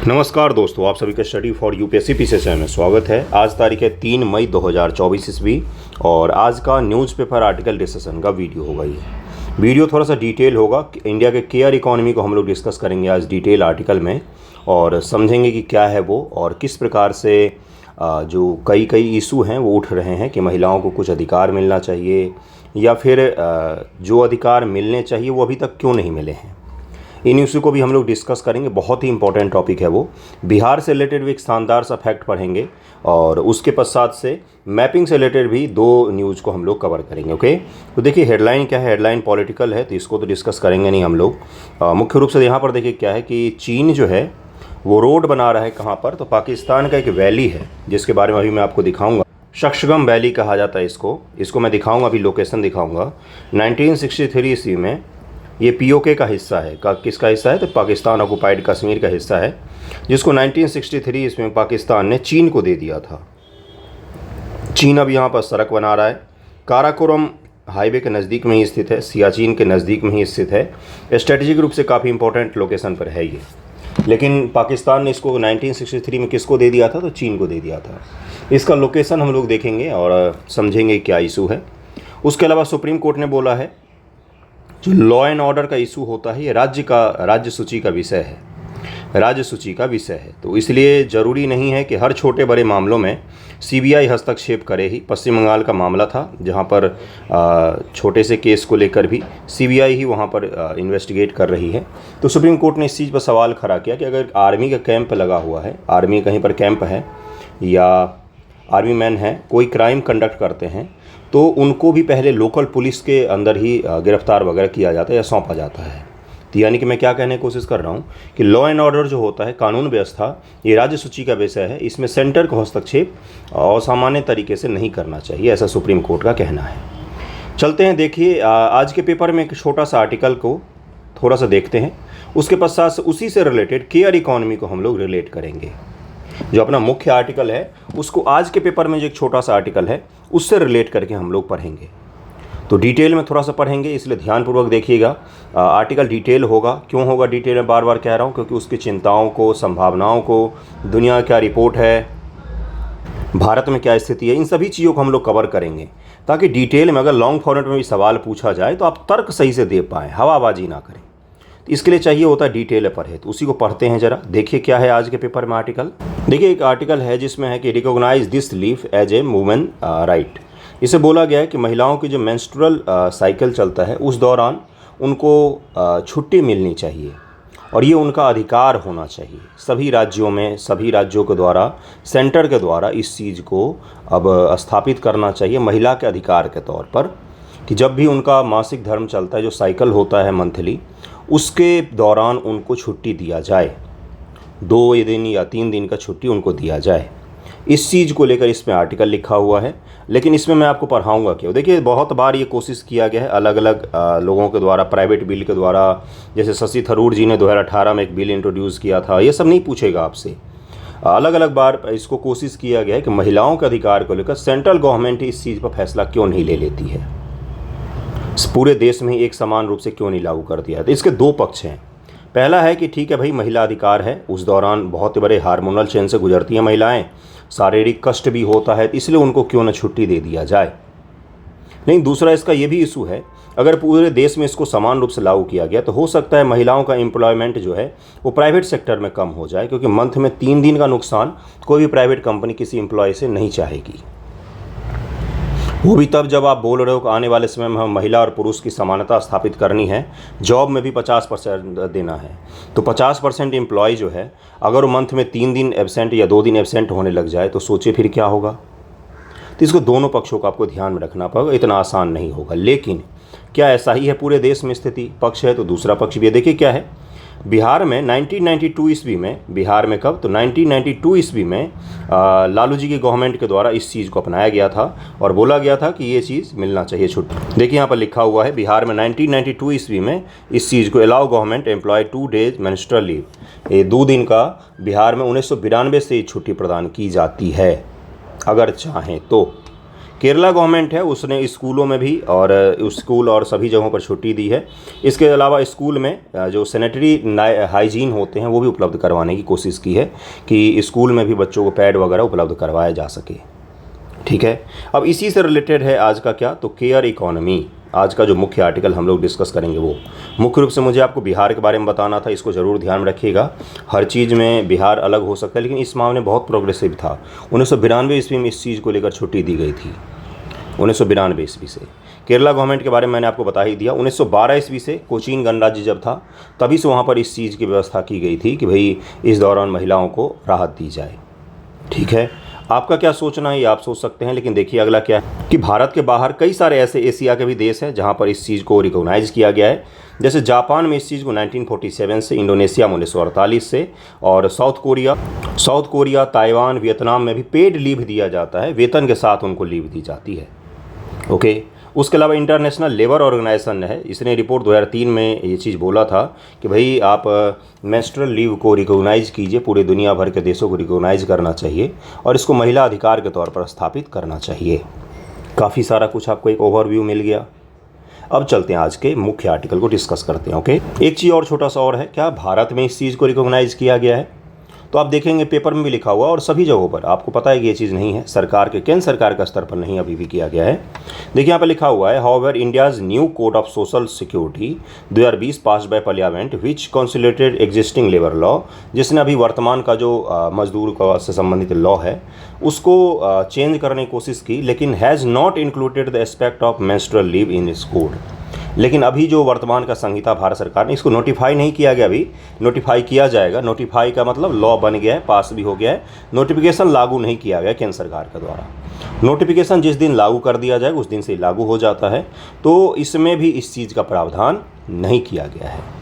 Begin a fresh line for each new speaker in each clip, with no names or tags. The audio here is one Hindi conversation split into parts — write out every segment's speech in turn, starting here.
नमस्कार दोस्तों, आप सभी का study for UPSC PCS channel में स्वागत है। आज तारीख है 3 मई 2024 ईस्वी और आज का न्यूज़पेपर आर्टिकल डिस्कशन का वीडियो होगा। ये वीडियो थोड़ा सा डिटेल होगा। इंडिया के केयर इकोनॉमी को हम लोग डिस्कस करेंगे आज डिटेल आर्टिकल में और समझेंगे कि क्या है वो और किस प्रकार से जो कई इशू हैं वो उठ रहे हैं कि महिलाओं को कुछ अधिकार मिलना चाहिए या फिर जो अधिकार मिलने चाहिए वो अभी तक क्यों नहीं मिले हैं। इन इशू को भी हम लोग डिस्कस करेंगे। बहुत ही इंपॉर्टेंट टॉपिक है वो। बिहार से रिलेटेड भी एक शानदार सा फैक्ट पढ़ेंगे और उसके पश्चात से मैपिंग से रिलेटेड भी 2 न्यूज़ को हम लोग कवर करेंगे। ओके, तो देखिए हेडलाइन क्या है। हेडलाइन पॉलिटिकल है तो इसको तो डिस्कस करेंगे नहीं हम लोग। मुख्य रूप से यहाँ पर देखिए क्या है कि चीन जो है वो रोड बना रहा है कहाँ पर, तो पाकिस्तान का एक वैली है जिसके बारे में अभी मैं आपको दिखाऊँगा। शक्सगम वैली कहा जाता है इसको मैं दिखाऊँगा, अभी लोकेशन दिखाऊँगा। 1963 ईस्वी में ये पीओके का हिस्सा है। किसका हिस्सा है? तो पाकिस्तान ऑक्युपाइड कश्मीर का हिस्सा है, जिसको 1963 ईस्वी में पाकिस्तान ने चीन को दे दिया था। चीन अब यहाँ पर सड़क बना रहा है। काराकोरम हाईवे के नज़दीक में ही स्थित है, सियाचिन के नज़दीक में ही स्थित है। स्ट्रेटेजिक रूप से काफ़ी इंपॉर्टेंट लोकेशन पर है ये। लेकिन पाकिस्तान ने इसको 1963 में किसको दे दिया था? तो चीन को दे दिया था। इसका लोकेशन हम लोग देखेंगे और समझेंगे क्या इशू है। उसके अलावा सुप्रीम कोर्ट ने बोला है जो लॉ एंड ऑर्डर का इशू होता है ये राज्य सूची का विषय है। तो इसलिए ज़रूरी नहीं है कि हर छोटे बड़े मामलों में सीबीआई हस्तक्षेप करे ही। पश्चिम बंगाल का मामला था जहां पर छोटे से केस को लेकर भी सीबीआई ही वहां पर इन्वेस्टिगेट कर रही है। तो सुप्रीम कोर्ट ने इस चीज़ पर सवाल खड़ा किया कि अगर आर्मी का कैंप लगा हुआ है, आर्मी कहीं पर कैंप है या आर्मी मैन हैं, कोई क्राइम कंडक्ट करते हैं तो उनको भी पहले लोकल पुलिस के अंदर ही गिरफ्तार वगैरह किया जाता है या सौंपा जाता है। तो यानी कि मैं क्या कहने की कोशिश कर रहा हूँ कि लॉ एंड ऑर्डर जो होता है, कानून व्यवस्था, ये राज्य सूची का विषय है। इसमें सेंटर को हस्तक्षेप असामान्य तरीके से नहीं करना चाहिए, ऐसा सुप्रीम कोर्ट का कहना है। चलते हैं, देखिए आज के पेपर में एक छोटा सा आर्टिकल को थोड़ा सा देखते हैं। उसके पश्चात उसी से रिलेटेड केयर इकोनॉमी को हम लोग रिलेट करेंगे। जो अपना मुख्य आर्टिकल है उसको आज के पेपर में जो एक छोटा सा आर्टिकल है उससे रिलेट करके हम लोग पढ़ेंगे। तो डिटेल में थोड़ा सा पढ़ेंगे, इसलिए ध्यानपूर्वक देखिएगा। आर्टिकल डिटेल होगा। क्यों होगा डिटेल में बार बार कह रहा हूँ? क्योंकि उसकी चिंताओं को, संभावनाओं को, दुनिया क्या रिपोर्ट है, भारत में क्या स्थिति है, इन सभी चीज़ों को हम लोग कवर करेंगे ताकि डिटेल में अगर लॉन्ग फॉर्मेट में भी सवाल पूछा जाए तो आप तर्क सही से दे पाएँ, हवाबाजी ना करें। तो इसके लिए चाहिए होता है डिटेल पढ़े। तो उसी को पढ़ते हैं जरा। देखिए क्या है आज के पेपर में आर्टिकल। देखिए एक आर्टिकल है जिसमें है कि recognise this leave as a women right. इसे बोला गया है कि महिलाओं की जो मेंस्ट्रुअल साइकिल चलता है उस दौरान उनको छुट्टी मिलनी चाहिए और ये उनका अधिकार होना चाहिए। सभी राज्यों में, सभी राज्यों के द्वारा, सेंटर के द्वारा इस चीज़ को अब स्थापित करना चाहिए महिला के अधिकार के तौर पर कि जब भी उनका मासिक धर्म चलता है, जो साइकिल होता है मंथली, उसके दौरान उनको छुट्टी दिया जाए। 2 दिन या 3 दिन का छुट्टी उनको दिया जाए। इस चीज़ को लेकर इसमें आर्टिकल लिखा हुआ है। लेकिन इसमें मैं आपको पढ़ाऊंगा क्यों। देखिए बहुत बार ये कोशिश किया गया है अलग अलग लोगों के द्वारा, प्राइवेट बिल के द्वारा। जैसे शशि थरूर जी ने 2018 में एक बिल इंट्रोड्यूस किया था। ये सब नहीं पूछेगा आपसे। अलग अलग बार इसको कोशिश किया गया है कि महिलाओं के अधिकार को लेकर सेंट्रल गवर्नमेंट इस चीज़ पर फैसला क्यों नहीं ले लेती है, पूरे देश में एक समान रूप से क्यों नहीं लागू कर दिया। तो इसके 2 पक्ष हैं। पहला है कि ठीक है भाई, महिला अधिकार है, उस दौरान बहुत बड़े हार्मोनल चेंज से गुजरती हैं महिलाएं, शारीरिक कष्ट भी होता है, इसलिए उनको क्यों न छुट्टी दे दिया जाए। नहीं, दूसरा इसका ये भी इशू है, अगर पूरे देश में इसको समान रूप से लागू किया गया तो हो सकता है महिलाओं का एम्प्लॉयमेंट जो है वो प्राइवेट सेक्टर में कम हो जाए, क्योंकि मंथ में 3 दिन का नुकसान कोई भी प्राइवेट कंपनी किसी एम्प्लॉय से नहीं चाहेगी। वो भी तब जब आप बोल रहे हो कि आने वाले समय में हम महिला और पुरुष की समानता स्थापित करनी है, जॉब में भी 50% देना है। तो 50% एम्प्लॉय जो है अगर वो मंथ में 3 दिन एब्सेंट या 2 दिन एब्सेंट होने लग जाए तो सोचिए फिर क्या होगा। तो इसको दोनों पक्षों का आपको ध्यान में रखना पड़ेगा। इतना आसान नहीं होगा। लेकिन क्या ऐसा ही है पूरे देश में स्थिति? पक्ष है तो दूसरा पक्ष भी है। देखिए क्या है, बिहार में 1992 ईस्वी में, बिहार में कब? तो 1992 ईस्वी में लालू जी की गवर्नमेंट के द्वारा इस चीज़ को अपनाया गया था और बोला गया था कि ये चीज़ मिलना चाहिए छुट्टी। देखिए यहाँ पर लिखा हुआ है, बिहार में 1992 ईस्वी में इस चीज़ को allow government employ 2 days menstrual leave. ये 2 दिन का बिहार में 1992 से छुट्टी प्रदान की जाती है अगर चाहें तो। केरला गवर्नमेंट है उसने स्कूलों में भी और स्कूल और सभी जगहों पर छुट्टी दी है। इसके अलावा स्कूल में जो सैनिटरी हाइजीन होते हैं वो भी उपलब्ध करवाने की कोशिश की है कि स्कूल में भी बच्चों को पैड वगैरह उपलब्ध करवाया जा सके। ठीक है, अब इसी से रिलेटेड है आज का क्या, तो केयर इकोनॉमी। आज का जो मुख्य आर्टिकल हम लोग डिस्कस करेंगे वो मुख्य रूप से मुझे आपको बिहार के बारे में बताना था। इसको ज़रूर ध्यान में रखिएगा। हर चीज़ में बिहार अलग हो सकता है, लेकिन इस मामले में बहुत प्रोग्रेसिव था। 1992 ईस्वी में इस चीज़ को लेकर छुट्टी दी गई थी, 1992 ईस्वी से। केरला गवर्नमेंट के बारे में मैंने आपको बता ही दिया। 1912 ईस्वी से कोचीन गणराज्य जब था तभी से वहाँ पर इस चीज़ की व्यवस्था की गई थी कि भाई इस दौरान महिलाओं को राहत दी जाए। ठीक है, आपका क्या सोचना है ये आप सोच सकते हैं, लेकिन देखिए अगला क्या है कि भारत के बाहर कई सारे ऐसे एशिया के भी देश हैं जहां पर इस चीज़ को रिकॉग्नाइज किया गया है। जैसे जापान में इस चीज़ को 1947 से, इंडोनेशिया में 1948 से, और साउथ कोरिया, ताइवान, वियतनाम में भी पेड लीव दिया जाता है, वेतन के साथ उनको लीव दी जाती है। ओके, उसके अलावा इंटरनेशनल लेबर ऑर्गेनाइजेशन है, इसने रिपोर्ट 2003 में ये चीज़ बोला था कि भाई आप मेंस्ट्रुअल लीव को रिकॉग्नाइज कीजिए, पूरे दुनिया भर के देशों को रिकॉग्नाइज करना चाहिए और इसको महिला अधिकार के तौर पर स्थापित करना चाहिए। काफ़ी सारा कुछ आपको एक ओवरव्यू मिल गया। अब चलते हैं आज के मुख्य आर्टिकल को डिस्कस करते हैं। ओके, एक चीज़ और छोटा सा और है, क्या भारत में इस चीज़ को रिकॉग्नाइज किया गया है? तो आप देखेंगे पेपर में भी लिखा हुआ और सभी जगहों पर आपको पता है कि ये चीज़ नहीं है, सरकार के केंद्र सरकार का स्तर पर नहीं अभी भी किया गया है। देखिए यहाँ पर लिखा हुआ है, however India's new code of social security 2020 passed by parliament which consolidated existing labour law, जिसने अभी वर्तमान का जो मजदूर का से संबंधित लॉ है उसको चेंज करने की कोशिश की, लेकिन has not included the aspect of menstrual leave in its code. लेकिन अभी जो वर्तमान का संहिता भारत सरकार ने, इसको नोटिफाई नहीं किया गया, अभी नोटिफाई किया जाएगा। नोटिफाई का मतलब लॉ बन गया है, पास भी हो गया है, नोटिफिकेशन लागू नहीं किया गया केंद्र सरकार के द्वारा। नोटिफिकेशन जिस दिन लागू कर दिया जाएगा उस दिन से लागू हो जाता है, तो इसमें भी इस चीज़ का प्रावधान नहीं किया गया है।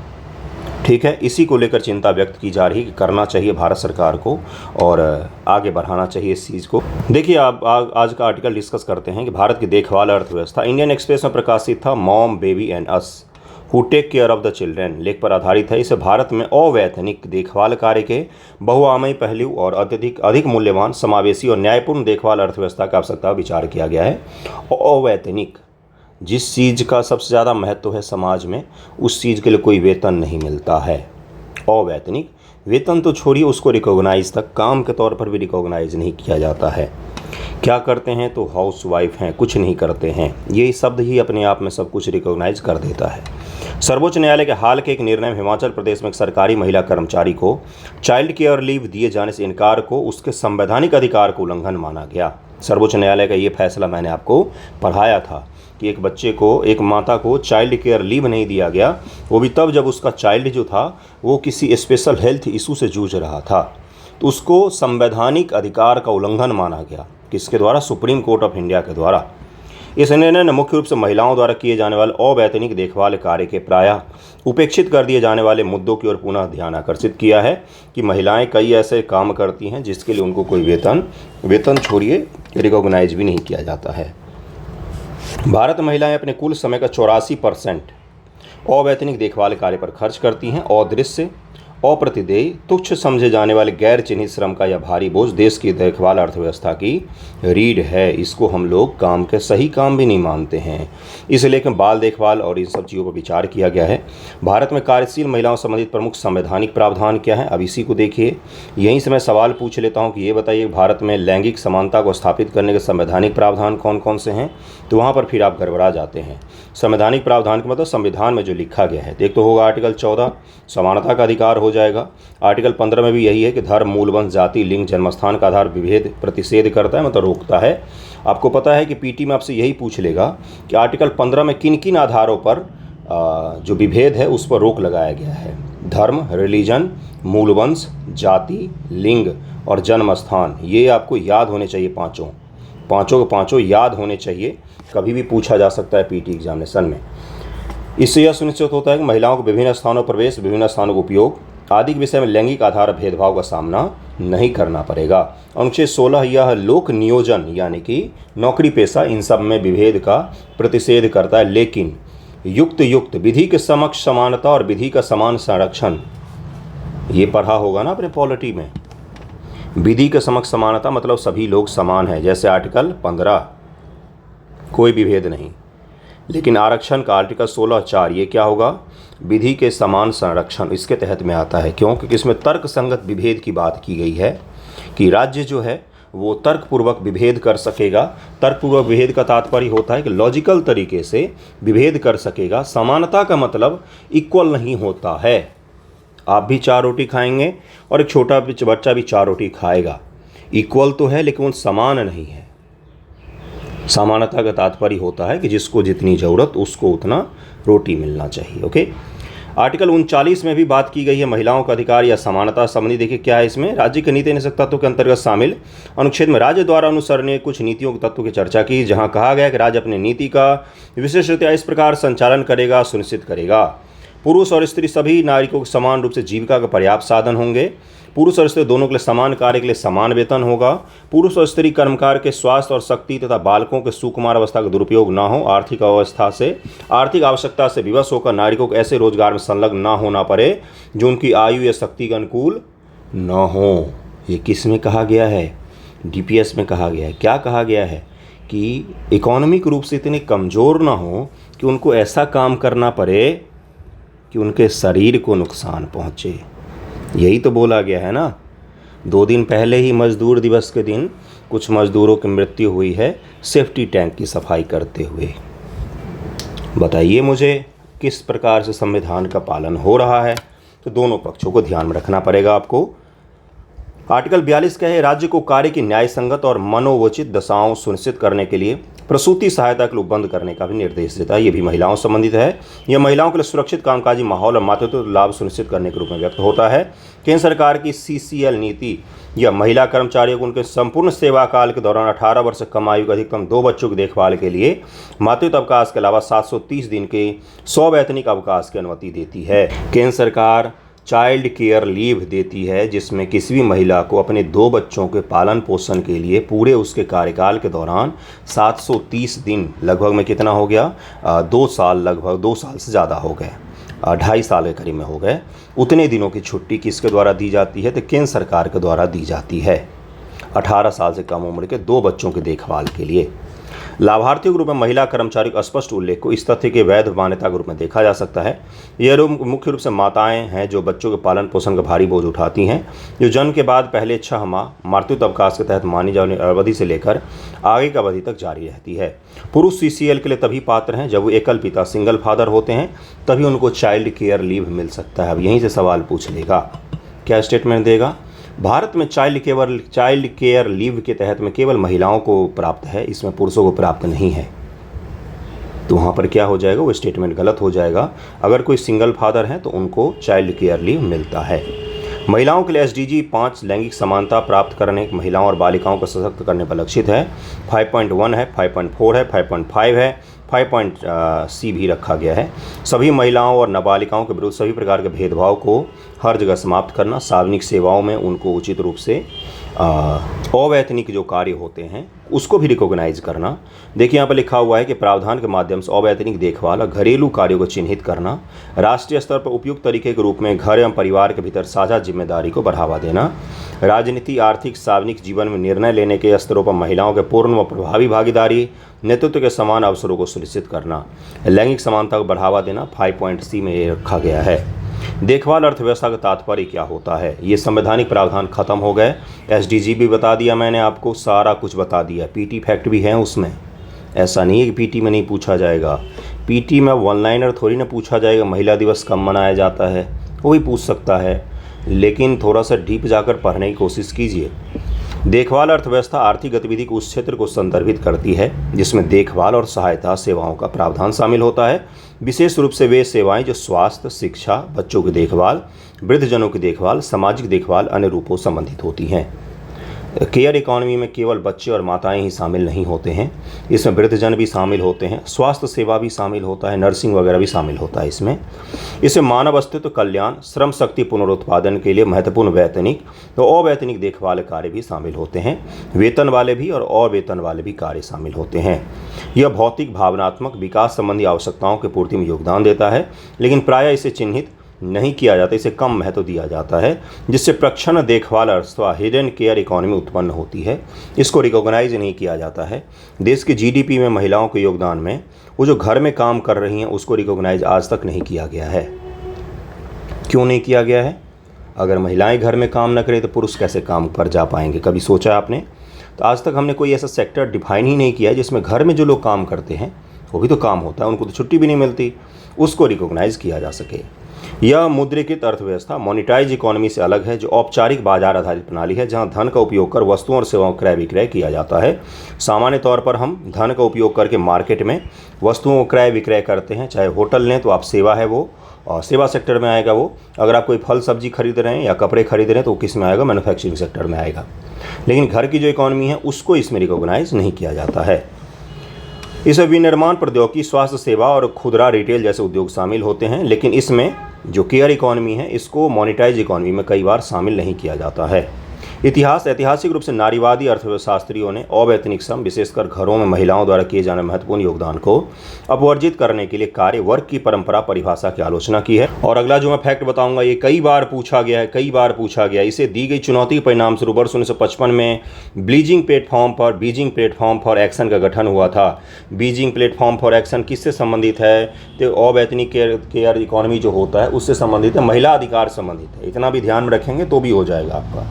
ठीक है, इसी को लेकर चिंता व्यक्त की जा रही है कि करना चाहिए भारत सरकार को और आगे बढ़ाना चाहिए इस चीज़ को। देखिए आप आज का आर्टिकल डिस्कस करते हैं कि भारत की देखभाल अर्थव्यवस्था। इंडियन एक्सप्रेस में प्रकाशित था, mom baby and us who take care of the children लेख पर आधारित है। इसे भारत में अवैतनिक देखभाल कार्य के बहुआयामी पहलू और अधिक मूल्यवान, समावेशी और न्यायपूर्ण देखभाल अर्थव्यवस्था की आवश्यकता विचार किया गया है। अवैतनिक, जिस चीज़ का सबसे ज़्यादा महत्व है समाज में, उस चीज़ के लिए कोई वेतन नहीं मिलता है। अवैतनिक, वेतन तो छोड़िए, उसको रिकॉग्नाइज तक काम के तौर पर भी रिकॉग्नाइज नहीं किया जाता है। क्या करते हैं तो हाउस वाइफ हैं, कुछ नहीं करते हैं। ये शब्द ही अपने आप में सब कुछ रिकॉग्नाइज कर देता है। सर्वोच्च न्यायालय के हाल के एक निर्णय में हिमाचल प्रदेश में एक सरकारी महिला कर्मचारी को चाइल्ड केयर लीव दिए जाने से इनकार को उसके संवैधानिक अधिकार को उल्लंघन माना गया। सर्वोच्च न्यायालय का ये फैसला मैंने आपको पढ़ाया था कि एक बच्चे को, एक माता को चाइल्ड केयर लीव नहीं दिया गया, वो भी तब जब उसका चाइल्ड जो था वो किसी स्पेशल हेल्थ इशू से जूझ रहा था, तो उसको संवैधानिक अधिकार का उल्लंघन माना गया। किसके द्वारा? सुप्रीम कोर्ट ऑफ इंडिया के द्वारा। इस निर्णय ने मुख्य रूप से महिलाओं द्वारा किए जाने वाले अवैतनिक देखभाल कार्य के प्रायः उपेक्षित कर दिए जाने वाले मुद्दों की ओर पुनः ध्यान आकर्षित किया है कि महिलाएं कई ऐसे काम करती हैं जिसके लिए उनको कोई वेतन छोड़िए रिकॉग्नाइज भी नहीं किया जाता है। भारत महिलाएं अपने कुल समय का 84% अवैतनिक देखभाल कार्य पर खर्च करती हैं। अदृश्य, अप्रतिदेय, तुच्छ समझे जाने वाले गैर चिन्हित श्रम का यह भारी बोझ देश की देखभाल अर्थव्यवस्था की रीढ़ है। इसको हम लोग काम के सही काम भी नहीं मानते हैं। इसलिए कि बाल देखभाल और इन सब चीज़ों पर विचार किया गया है। भारत में कार्यशील महिलाओं संबंधित प्रमुख संवैधानिक प्रावधान क्या है, अब इसी को देखिए। यहीं से मैं सवाल पूछ लेता हूँ कि ये बताइए भारत में लैंगिक समानता को स्थापित करने के संवैधानिक प्रावधान कौन कौन से हैं, तो वहाँ पर फिर आप गड़बड़ा जाते हैं। संवैधानिक प्रावधान का मतलब संविधान में जो लिखा गया है। एक तो होगा आर्टिकल 14 समानता का अधिकार हो जाएगा। आर्टिकल 15 में भी यही है कि धर्म, मूल वंश, जाति, लिंग, जन्मस्थान का आधार विभेद प्रतिषेध करता है, मतलब रोकता है। आपको पता है कि पीटी में आपसे यही पूछ लेगा कि आर्टिकल 15 में किन किन आधारों पर जो विभेद है उस पर रोक लगाया गया है। धर्म, रिलीजन, मूल वंश, जाति, लिंग और जन्मस्थान, ये आपको याद होने चाहिए। पाँचों के पाँचों याद होने चाहिए, कभी भी पूछा जा सकता है पीटी एग्जामिनेशन में। इससे यह सुनिश्चित होता है कि महिलाओं को विभिन्न स्थानों पर प्रवेश, विभिन्न स्थानों का उपयोग आदि के विषय में लैंगिक आधार भेदभाव का सामना नहीं करना पड़ेगा। अनुच्छेद 16 यह लोक नियोजन यानी कि नौकरी पेशा, इन सब में विभेद का प्रतिषेध करता है, लेकिन युक्त विधि के समक्ष समानता और विधि का समान संरक्षण, ये पढ़ा होगा ना अपने पॉलिटी में। विधि के समक्ष समानता मतलब सभी लोग समान हैं, जैसे आर्टिकल 15। कोई भी भेद नहीं। लेकिन आरक्षण का आर्टिकल 16(4) ये क्या होगा, विधि के समान संरक्षण, इसके तहत में आता है। क्यों? क्योंकि इसमें तर्क संगत विभेद की बात की गई है कि राज्य जो है वो तर्कपूर्वक विभेद कर सकेगा। तर्कपूर्वक विभेद का तात्पर्य होता है कि लॉजिकल तरीके से विभेद कर सकेगा। समानता का मतलब इक्वल नहीं होता है। आप भी 4 रोटी खाएंगे और एक छोटा बच्चा भी 4 रोटी खाएगा, इक्वल तो है लेकिन वो समान नहीं है। समानता का तात्पर्य होता है कि जिसको जितनी ज़रूरत उसको उतना रोटी मिलना चाहिए। ओके। आर्टिकल 39 में भी बात की गई है महिलाओं का अधिकार या समानता संबंधी। देखिए क्या है इसमें, राज्य के नीति निषेध तत्वों के अंतर्गत शामिल अनुच्छेद में राज्य द्वारा अनुसरणीय कुछ नीतियों के तत्वों की चर्चा की, जहां कहा गया कि राज्य अपनी नीति का विशेषतया इस प्रकार संचालन करेगा, सुनिश्चित करेगा पुरुष और स्त्री सभी नागरिकों को समान रूप से जीविका का पर्याप्त साधन होंगे, पुरुष और स्त्री दोनों के लिए समान कार्य के लिए समान वेतन होगा, पुरुष और स्त्री कर्मकार के स्वास्थ्य और शक्ति तथा बालकों के सुकुमार अवस्था का दुरुपयोग न हो, आर्थिक आवश्यकता से विवश होकर नागरिकों को ऐसे रोजगार में संलग्न न होना पड़े जो उनकी आयु या शक्ति के अनुकूल न हो। ये किस में कहा गया है? DPS में कहा गया है। क्या कहा गया है कि इकोनॉमिक रूप से इतने कमज़ोर ना हो कि उनको ऐसा काम करना पड़े कि उनके शरीर को नुकसान पहुँचे। यही तो बोला गया है ना। 2 दिन पहले ही मजदूर दिवस के दिन कुछ मजदूरों की मृत्यु हुई है सेफ्टी टैंक की सफाई करते हुए। बताइए मुझे किस प्रकार से संविधान का पालन हो रहा है? तो दोनों पक्षों को ध्यान में रखना पड़ेगा आपको। आर्टिकल 42 क्या है, राज्य को कार्य की न्याय संगत और मनोवोचित दशाओं सुनिश्चित करने के लिए प्रसूति सहायता के लिए बंद करने का भी निर्देश देता है। ये भी महिलाओं से संबंधित है। यह महिलाओं के लिए सुरक्षित कामकाजी माहौल और मातृत्व लाभ सुनिश्चित करने के रूप में व्यक्त होता है। केंद्र सरकार की CCL नीति या महिला कर्मचारियों को उनके संपूर्ण सेवा काल के दौरान 18 वर्ष से कम आयु के अधिकतम 2 बच्चों की देखभाल के लिए मातृत्व अवकाश के अलावा 730 दिन के सवैतनिक अवकाश की अनुमति देती है। केंद्र सरकार चाइल्ड केयर लीव देती है, जिसमें किसी भी महिला को अपने 2 बच्चों के पालन पोषण के लिए पूरे उसके कार्यकाल के दौरान 730 दिन, लगभग में कितना हो गया, 2 साल, लगभग 2 साल से ज़्यादा हो गए, 2.5 साल के करीब में हो गए, उतने दिनों की छुट्टी किसके द्वारा दी जाती है? तो केंद्र सरकार के द्वारा दी जाती है 18 साल से कम उम्र के 2 बच्चों की देखभाल के लिए। लाभार्थियों के रूप में महिला कर्मचारी का स्पष्ट उल्लेख को इस तथ्य के वैध मान्यता के रूप में देखा जा सकता है। यह मुख्य रूप से माताएं हैं जो बच्चों के पालन पोषण का भारी बोझ उठाती हैं, जो जन्म के बाद पहले 6 माह मातृत्व अवकाश के तहत मानी जाने अवधि से लेकर आगे की अवधि तक जारी रहती है। पुरुष CCL के लिए तभी पात्र हैं जब वो एकल पिता सिंगल फादर होते हैं, तभी उनको चाइल्ड केयर लीव मिल सकता है। अब यहीं से सवाल पूछ लेगा, क्या स्टेटमेंट देगा? भारत में चाइल्ड केयर लीव के तहत में केवल महिलाओं को प्राप्त है, इसमें पुरुषों को प्राप्त नहीं है। तो वहाँ पर क्या हो जाएगा, वो स्टेटमेंट गलत हो जाएगा। अगर कोई सिंगल फादर है तो उनको चाइल्ड केयर लीव मिलता है। महिलाओं के लिए SDG 5 लैंगिक समानता प्राप्त करने, महिलाओं और बालिकाओं को सशक्त करने पर लक्षित है। 5.1 है, 5.4 है, 5.5 है, 5.C भी रखा गया है। सभी महिलाओं और नाबालिकाओं के विरुद्ध सभी प्रकार के भेदभाव को हर जगह समाप्त करना, सार्वजनिक सेवाओं में उनको उचित रूप से अवैतनिक जो कार्य होते हैं उसको भी रिकॉग्नाइज करना। देखिए यहाँ पर लिखा हुआ है कि प्रावधान के माध्यम से अवैतनिक देखभाल और घरेलू कार्यों को चिन्हित करना, राष्ट्रीय स्तर पर उपयुक्त तरीके के रूप में घर एवं परिवार के भीतर साझा जिम्मेदारी को बढ़ावा देना, राजनीति, आर्थिक, सार्वजनिक जीवन में निर्णय लेने के स्तरों पर महिलाओं के पूर्ण व प्रभावी भागीदारी, नेतृत्व के समान अवसरों को सुनिश्चित करना, लैंगिक समानता को बढ़ावा देना 5.C में ये रखा गया है। देखभाल अर्थव्यवस्था का तात्पर्य क्या होता है? ये संवैधानिक प्रावधान खत्म हो गए। SDG भी बता दिया मैंने आपको, सारा कुछ बता दिया। PT फैक्ट भी है उसमें, ऐसा नहीं है कि PT में नहीं पूछा जाएगा। PT में वन लाइनर थोड़ी ना पूछा जाएगा महिला दिवस कब मनाया जाता है, वो भी पूछ सकता है, लेकिन थोड़ा सा डीप जाकर पढ़ने की कोशिश कीजिए। देखभाल अर्थव्यवस्था आर्थिक गतिविधि के उस क्षेत्र को संदर्भित करती है जिसमें देखभाल और सहायता सेवाओं का प्रावधान शामिल होता है, विशेष रूप से वे सेवाएं जो स्वास्थ्य, शिक्षा, बच्चों की देखभाल, वृद्धजनों की देखभाल, सामाजिक देखभाल अन्य रूपों संबंधित होती हैं। केयर इकॉनमी में केवल बच्चे और माताएं ही शामिल नहीं होते हैं, इसमें वृद्धजन भी शामिल होते हैं, स्वास्थ्य सेवा भी शामिल होता है, नर्सिंग वगैरह भी शामिल होता है इसमें मानव अस्तित्व कल्याण, श्रम शक्ति पुनरुत्पादन के लिए महत्वपूर्ण वैतनिक तो अवैतनिक देखभाल कार्य भी शामिल होते हैं, वेतन वाले भी और अवेतन वाले भी कार्य शामिल होते हैं। यह भौतिक, भावनात्मक, विकास संबंधी आवश्यकताओं की पूर्ति में योगदान देता है, लेकिन प्रायः इसे चिन्हित नहीं किया जाता, इसे कम महत्व दिया जाता है, जिससे प्रच्छन्न देखभाल अथवा हिडन केयर इकोनॉमी उत्पन्न होती है। इसको रिकॉग्नाइज नहीं किया जाता है। देश के जीडीपी में महिलाओं के योगदान में वो जो घर में काम कर रही हैं उसको रिकॉग्नाइज आज तक नहीं किया गया है। क्यों नहीं किया गया है? अगर महिलाएं घर में काम न करें तो पुरुष कैसे काम पर जा पाएंगे? कभी सोचा आपने? तो आज तक हमने कोई ऐसा सेक्टर डिफाइन ही नहीं किया है जिसमें घर में जो लोग काम करते हैं वो भी तो काम होता है, उनको तो छुट्टी भी नहीं मिलती, उसको रिकॉग्नाइज किया जा सके। यह मुद्रीकृत अर्थव्यवस्था मोनेटाइज इकोनॉमी से अलग है, जो औपचारिक बाजार आधारित प्रणाली है, जहां धन का उपयोग कर वस्तुओं और सेवाओं क्रय विक्रय किया जाता है। सामान्य तौर पर हम धन का उपयोग करके मार्केट में वस्तुओं को क्रय विक्रय करते हैं। चाहे होटल लें तो आप सेवा है वो, और सेवा सेक्टर में आएगा वो। अगर आप कोई फल सब्जी खरीद रहे हैं या कपड़े खरीद रहे हैं तो वो किस में आएगा? मैन्युफैक्चरिंग सेक्टर में आएगा। लेकिन घर की जो इकोनॉमी है उसको इसमें रिकॉग्नाइज नहीं किया जाता है। इसमें विनिर्माण प्रौद्योगिकी, स्वास्थ्य सेवा और खुदरा रिटेल जैसे उद्योग शामिल होते हैं, लेकिन इसमें जो केयर इकोनॉमी है इसको मोनेटाइज इकोनॉमी में कई बार शामिल नहीं किया जाता है। ऐतिहासिक रूप से नारीवादी अर्थशास्त्रियों ने अवैतनिक श्रम, विशेषकर घरों में महिलाओं द्वारा किए जाने महत्वपूर्ण योगदान को अपवर्जित करने के लिए कार्य वर्ग की परंपरा परिभाषा की आलोचना की है। और अगला जो मैं फैक्ट बताऊंगा ये कई बार पूछा गया है, इसे दी गई चुनौती के परिणाम स्वरूप वर्ष 1955 में बीजिंग प्लेटफॉर्म फॉर एक्शन का गठन हुआ था। बीजिंग प्लेटफॉर्म फॉर एक्शन किससे संबंधित है? तो अवैतनिक केयर इकोनॉमी जो होता है उससे संबंधित है, महिला अधिकार संबंधित है। इतना भी ध्यान में रखेंगे तो भी हो जाएगा आपका,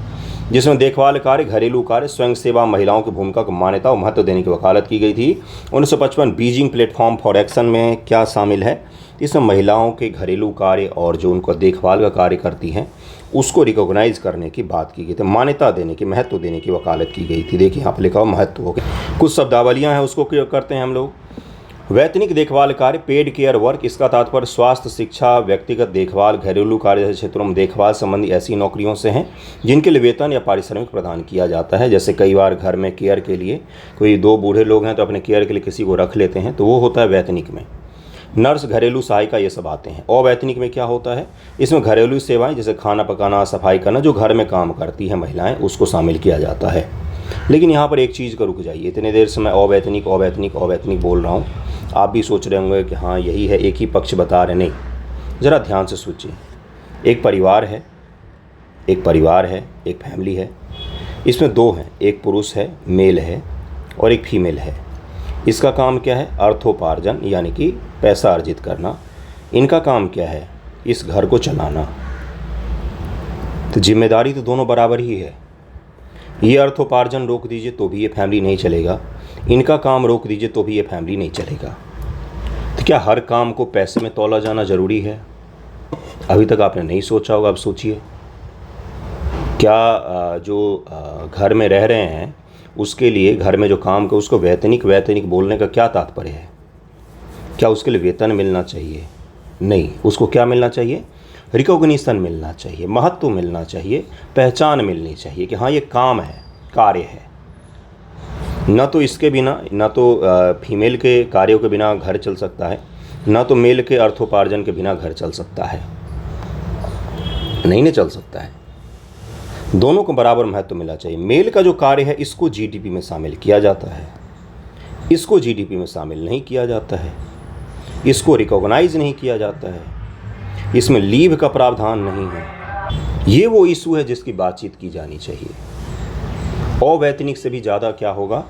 जिसमें देखभाल कार्य, घरेलू कार्य, स्वयं सेवा, महिलाओं की भूमिका को मान्यता और महत्व देने की वकालत की गई थी। 1955 बीजिंग प्लेटफॉर्म फॉर एक्शन में क्या शामिल है? इसमें महिलाओं के घरेलू कार्य और जो उनको देखभाल का कार्य करती हैं उसको रिकॉग्नाइज करने की बात की गई थी, मान्यता देने की, महत्व देने की वकालत की गई थी। देखिए यहाँ पर लिखा हुआ महत्व हो गया। कुछ शब्दावलियाँ हैं उसको करते हैं हम लोग। वैतनिक देखभाल कार्य, पेड केयर वर्क, इसका तात्पर्य स्वास्थ्य, शिक्षा, व्यक्तिगत देखभाल, घरेलू कार्य जैसे क्षेत्रों में देखभाल संबंधी ऐसी नौकरियों से हैं जिनके लिए वेतन या पारिश्रमिक प्रदान किया जाता है। जैसे कई बार घर में केयर के लिए कोई 2 बूढ़े लोग हैं तो अपने केयर के लिए किसी को रख लेते हैं, तो वो होता है वैतनिक में। नर्स, घरेलू सहायिका, ये सब आते हैं। अवैतनिक में क्या होता है? इसमें घरेलू सेवाएं जैसे खाना पकाना, सफाई करना, जो घर में काम करती हैं महिलाएं, उसको शामिल किया जाता है। लेकिन यहाँ पर एक चीज़ का रुक जाइए, इतने देर से मैं अवैतनिक बोल रहा हूँ, आप भी सोच रहे होंगे कि हाँ यही है, एक ही पक्ष बता रहे। नहीं, ज़रा ध्यान से सोचिए। एक परिवार है, एक फैमिली है, इसमें 2 हैं, एक पुरुष है, मेल है, और एक फीमेल है। इसका काम क्या है? अर्थोपार्जन, यानी कि पैसा अर्जित करना। इनका काम क्या है? इस घर को चलाना। तो जिम्मेदारी तो दोनों बराबर ही है। ये अर्थोपार्जन रोक दीजिए तो भी ये फैमिली नहीं चलेगा, इनका काम रोक दीजिए तो भी ये फैमिली नहीं चलेगा। तो क्या हर काम को पैसे में तौला जाना ज़रूरी है? अभी तक आपने नहीं सोचा होगा, अब सोचिए। क्या जो घर में रह रहे हैं उसके लिए, घर में जो काम कर उसको वैतनिक बोलने का क्या तात्पर्य है? क्या उसके लिए वेतन मिलना चाहिए? नहीं, उसको क्या मिलना चाहिए? रिकॉग्निशन मिलना चाहिए, महत्व मिलना चाहिए, पहचान मिलनी चाहिए कि हाँ ये काम है, कार्य है। न तो इसके बिना, न तो फीमेल के कार्यों के बिना घर चल सकता है, न तो मेल के अर्थोपार्जन के बिना घर चल सकता है। नहीं चल सकता है। दोनों को बराबर महत्व मिलना चाहिए। मेल का जो कार्य है इसको जीडीपी में शामिल किया जाता है, इसको जीडीपी में शामिल नहीं किया जाता है, इसको रिकॉग्नाइज नहीं किया जाता है, इसमें लीव का प्रावधान नहीं है। ये वो इशू है जिसकी बातचीत की जानी चाहिए। अवैतनिक से भी ज़्यादा क्या होगा?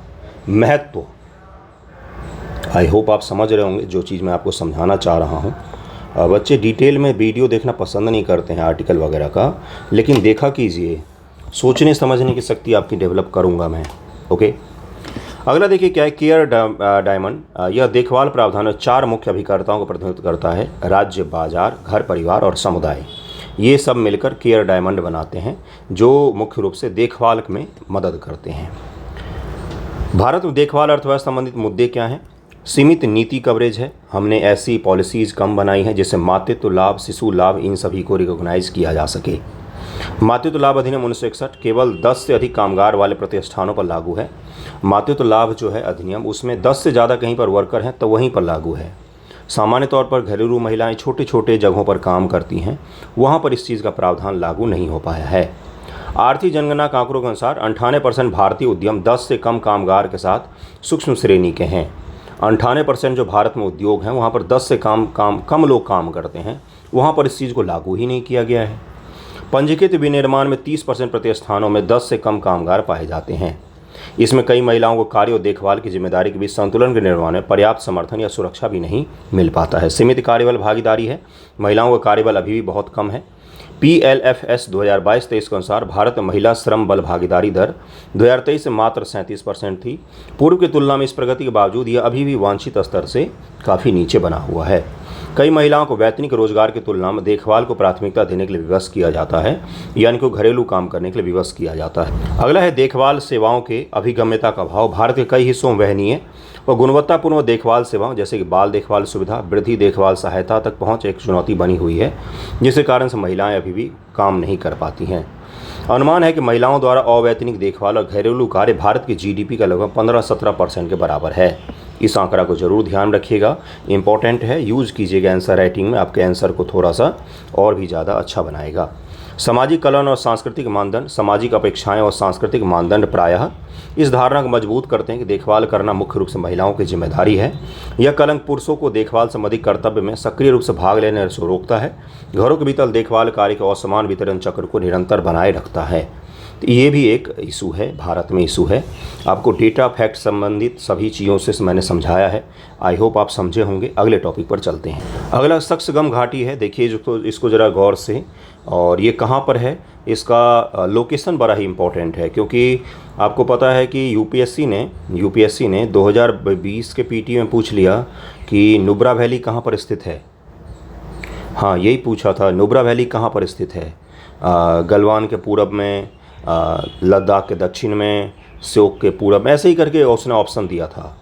महत्व। आई होप आप समझ रहे होंगे जो चीज़ मैं आपको समझाना चाह रहा हूँ। बच्चे डिटेल में वीडियो देखना पसंद नहीं करते हैं आर्टिकल वगैरह का, लेकिन देखा कीजिए, सोचने समझने की शक्ति आपकी डेवलप करूँगा मैं। ओके, अगला देखिए क्या है? Care diamond. यह देखभाल प्रावधान 4 मुख्य अभिकर्ताओं को प्रतिनिधित्व करता है: राज्य, बाजार, घर परिवार और समुदाय। ये सब मिलकर केयर डायमंड बनाते हैं जो मुख्य रूप से देखभाल में मदद करते हैं। भारत में देखभाल अर्थव्यवस्था संबंधित मुद्दे क्या हैं? सीमित नीति कवरेज है। हमने ऐसी पॉलिसीज़ कम बनाई हैं जिससे मातृत्व लाभ, शिशु लाभ, इन सभी को रिकॉग्नाइज किया जा सके। मातृत्व लाभ अधिनियम 1961 केवल 10 से अधिक कामगार वाले प्रतिष्ठानों पर लागू है। मातृत्व लाभ जो है अधिनियम, उसमें 10 से ज़्यादा कहीं पर वर्कर हैं तो वहीं पर लागू है। सामान्य तौर पर घरेलू महिलाएं छोटे छोटे जगहों पर काम करती हैं, वहाँ पर इस चीज़ का प्रावधान लागू नहीं हो पाया है। आर्थिक जनगणना के आंकड़ों के अनुसार 98% भारतीय उद्यम 10 से कम कामगार के साथ सूक्ष्म श्रेणी के हैं। 98% जो भारत में उद्योग हैं वहाँ पर 10 से कम लोग काम करते हैं, वहाँ पर इस चीज़ को लागू ही नहीं किया गया है। पंजीकृत विनिर्माण में 30% प्रतिष्ठानों में 10 से कम कामगार पाए जाते हैं। इसमें कई महिलाओं को कार्य और देखभाल की जिम्मेदारी के बीच संतुलन के निर्माण में पर्याप्त समर्थन या सुरक्षा भी नहीं मिल पाता है। सीमित कार्यबल भागीदारी है, महिलाओं का कार्यबल अभी भी बहुत कम है। PLFS 2022-23 के अनुसार भारत में महिला श्रम बल भागीदारी दर 2023 से मात्र 37% थी। पूर्व की तुलना में इस प्रगति के बावजूद यह अभी भी वांछित स्तर से काफ़ी नीचे बना हुआ है। कई महिलाओं को वैतनिक रोजगार की तुलना में देखभाल को प्राथमिकता देने के लिए विवश किया जाता है, यानी कि घरेलू काम करने के लिए विवश किया जाता है। अगला है देखभाल सेवाओं के अभिगम्यता का अभाव। भारत के कई हिस्सों में वहनीय और गुणवत्तापूर्ण देखभाल सेवाओं जैसे कि बाल देखभाल सुविधा, वृद्धि देखभाल सहायता तक पहुंच एक चुनौती बनी हुई है, जिसके कारण से महिलाएं अभी भी काम नहीं कर पाती हैं। अनुमान है कि महिलाओं द्वारा अवैतनिक देखभाल और घरेलू कार्य भारत की GDP का लगभग 15-17% के बराबर है। इस आंकड़ा को जरूर ध्यान रखिएगा, इंपॉर्टेंट है, यूज कीजिएगा आंसर राइटिंग में, आपके आंसर को थोड़ा सा और भी ज़्यादा अच्छा बनाएगा। सामाजिक कल्याण और सांस्कृतिक मानदंड। सामाजिक अपेक्षाएं और सांस्कृतिक मानदंड प्रायः इस धारणा को मजबूत करते हैं कि देखभाल करना मुख्य रूप से महिलाओं की जिम्मेदारी है। यह कलंक पुरुषों को देखभाल संबंधी कर्तव्य में सक्रिय रूप से भाग लेने से रोकता है। घरों के भीतर देखभाल कार्य के असमान वितरण चक्र को निरंतर बनाए रखता है। तो ये भी एक इशू है, भारत में इशू है। आपको डेटा फैक्ट संबंधित सभी चीज़ों से मैंने समझाया है, आई होप आप समझे होंगे। अगले टॉपिक पर चलते हैं। अगला सक्सगम घाटी है। देखिए इसको ज़रा गौर से, और ये कहाँ पर है, इसका लोकेशन बड़ा ही इम्पोर्टेंट है, क्योंकि आपको पता है कि यूपीएससी ने 2020 के पीटी में पूछ लिया कि नुब्रा वैली कहाँ पर स्थित है। हाँ, यही पूछा था, नुब्रा वैली कहाँ पर स्थित है। गलवान के पूरब में, लद्दाख के दक्षिण में, श्योक के पूरब में, ऐसे ही करके उसने ऑप्शन दिया था।